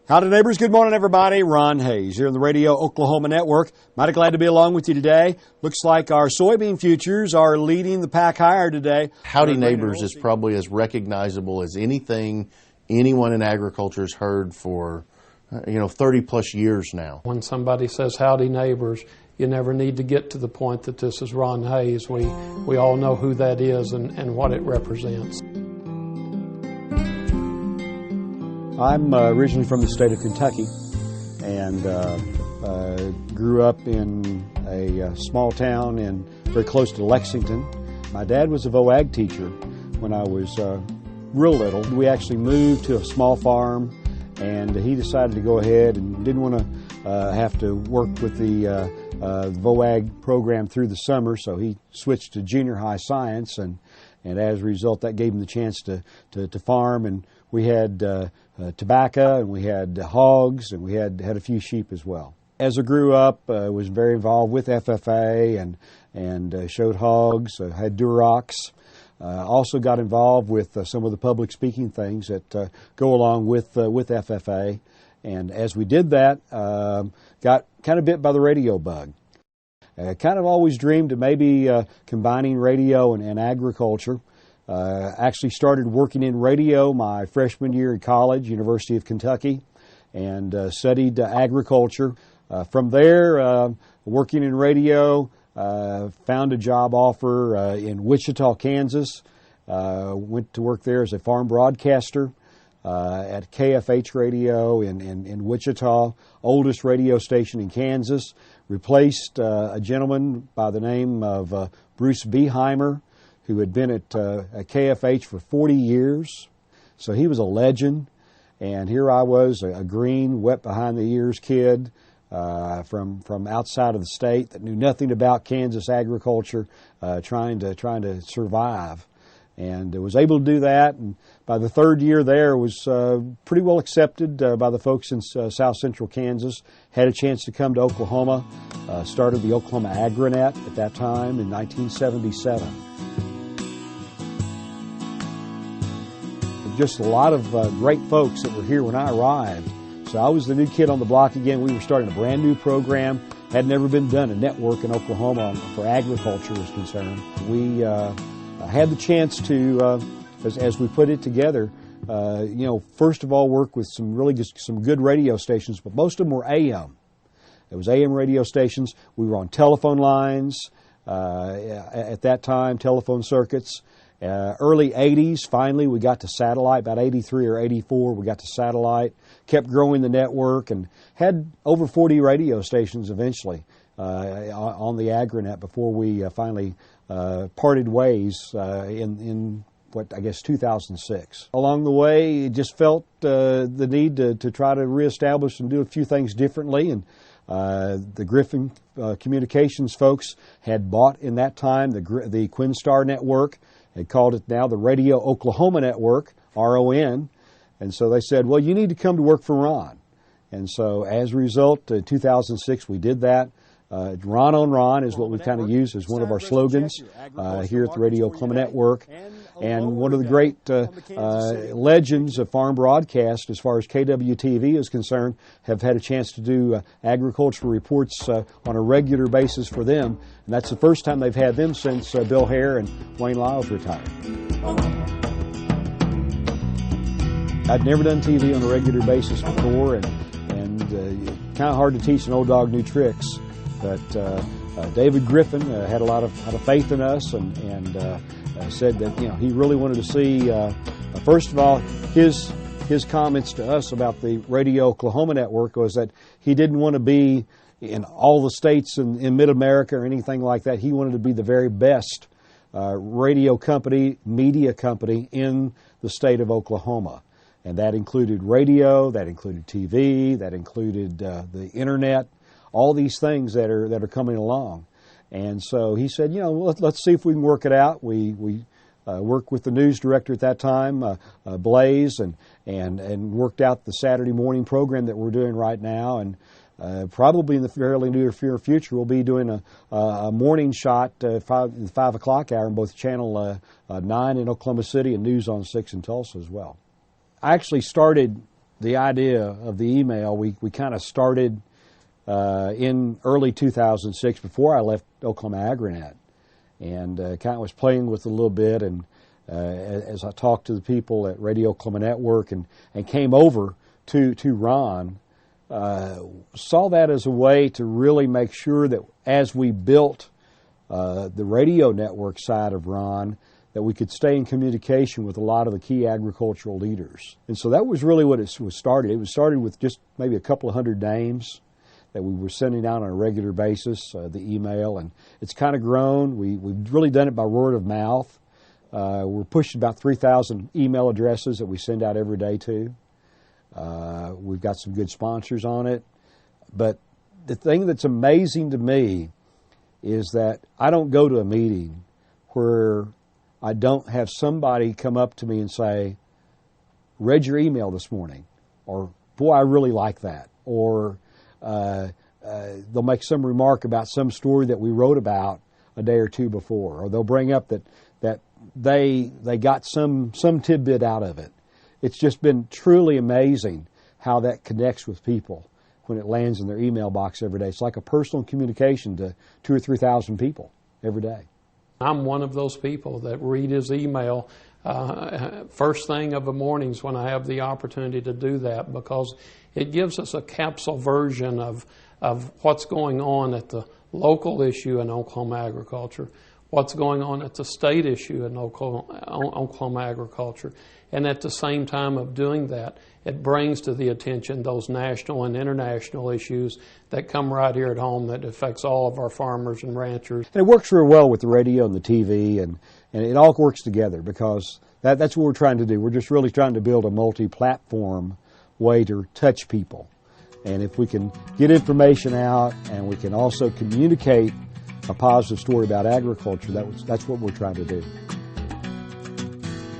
Howdy neighbors, good morning everybody. Ron Hayes here on the Radio Oklahoma Network. Mighty glad to be along with you today. Looks like our soybean futures are leading the pack higher today. Howdy neighbors is probably as recognizable as anything anyone in agriculture has heard for 30 plus years now. When somebody says howdy neighbors, you never need to get to the point that this is Ron Hayes. We all know who that is and what it represents. I'm originally from the state of Kentucky and grew up in a small town very close to Lexington. My dad was a VOAG teacher when I was real little. We actually moved to a small farm, and he decided to go ahead and didn't want to have to work with the VOAG program through the summer, so he switched to junior high science, and as a result that gave him the chance to farm. And we had tobacco, and we had hogs, and we had a few sheep as well. As I grew up, was very involved with FFA and showed hogs, had Durocs. Also got involved with some of the public speaking things that go along with FFA. And as we did that, got kind of bit by the radio bug. Kind of always dreamed of maybe combining radio and agriculture. Actually started working in radio my freshman year in college, University of Kentucky, and studied agriculture. From there, working in radio, found a job offer in Wichita, Kansas. Went to work there as a farm broadcaster at KFH Radio in Wichita, oldest radio station in Kansas. Replaced a gentleman by the name of Bruce Beheimer, who had been at KFH for 40 years. So he was a legend. And here I was, a green, wet behind the ears kid from outside of the state that knew nothing about Kansas agriculture, trying to survive. And was able to do that. And by the third year there, was pretty well accepted by the folks in South Central Kansas. Had a chance to come to Oklahoma. Started the Oklahoma AgriNet at that time in 1977. Just a lot of great folks that were here when I arrived. So I was the new kid on the block again. We were starting a brand new program. Had never been done a network in Oklahoma for agriculture was concerned. We had the chance to, as we put it together, first of all work with some good radio stations, but most of them were AM. It was AM radio stations. We were on telephone lines at that time, telephone circuits. Early 80s, finally, we got to satellite. About 83 or 84, we got to satellite. Kept growing the network and had over 40 radio stations eventually on the AgriNet before we finally parted ways in 2006. Along the way, just felt the need to try to reestablish and do a few things differently. And the Griffin Communications folks had bought in that time the Quinstar network. They called it now the Radio Oklahoma Network, RON. And so they said, well, you need to come to work for Ron. And so as a result, in 2006, we did that. Ron on Ron is what we kind of use as one of our slogans here at the Radio Oklahoma Network. And one of the great legends of farm broadcast, as far as KWTV is concerned, have had a chance to do agricultural reports on a regular basis for them. And that's the first time they've had them since Bill Hare and Wayne Lyles retired. I'd never done TV on a regular basis before, and kind of hard to teach an old dog new tricks. But David Griffin had a lot of faith in us, and said that he really wanted to see first of all his comments to us about the Radio Oklahoma Network was that he didn't want to be in all the states in mid-America or anything like that. He wanted to be the very best radio company, media company in the state of Oklahoma. And that included radio, that included TV, that included the internet, all these things that are coming along. And so he said, let's see if we can work it out. We worked with the news director at that time, Blaze, and worked out the Saturday morning program that we're doing right now. And probably in the fairly near future, we'll be doing a morning shot, 5 o'clock hour in both Channel 9 in Oklahoma City and News on 6 in Tulsa as well. I actually started the idea of the email, we kind of started in early 2006 before I left Oklahoma AgriNet, and kind of was playing with it a little bit, and as I talked to the people at Radio Oklahoma Network and came over to Ron, saw that as a way to really make sure that as we built the radio network side of Ron, that we could stay in communication with a lot of the key agricultural leaders. And so that was really what it was started. It was started with just maybe a couple of hundred names that we were sending out on a regular basis, the email, and it's kind of grown. We've really done it by word of mouth. We're pushing about 3,000 email addresses that we send out every day to. We've got some good sponsors on it. But the thing that's amazing to me is that I don't go to a meeting where I don't have somebody come up to me and say, read your email this morning, or boy, I really like that, or they'll make some remark about some story that we wrote about a day or two before, or they'll bring up that they got some tidbit out of it. It's just been truly amazing how that connects with people when it lands in their email box every day. It's like a personal communication to 2,000 or 3,000 people every day. I'm one of those people that read his email first thing of the mornings when I have the opportunity to do that, because it gives us a capsule version of what's going on at the local issue in Oklahoma agriculture, what's going on at the state issue in Oklahoma agriculture. And at the same time of doing that, it brings to the attention those national and international issues that come right here at home that affects all of our farmers and ranchers. And it works real well with the radio and the TV, and it all works together, because that's what we're trying to do. We're just really trying to build a multi-platform way to touch people. And if we can get information out and we can also communicate a positive story about agriculture, that's what we're trying to do.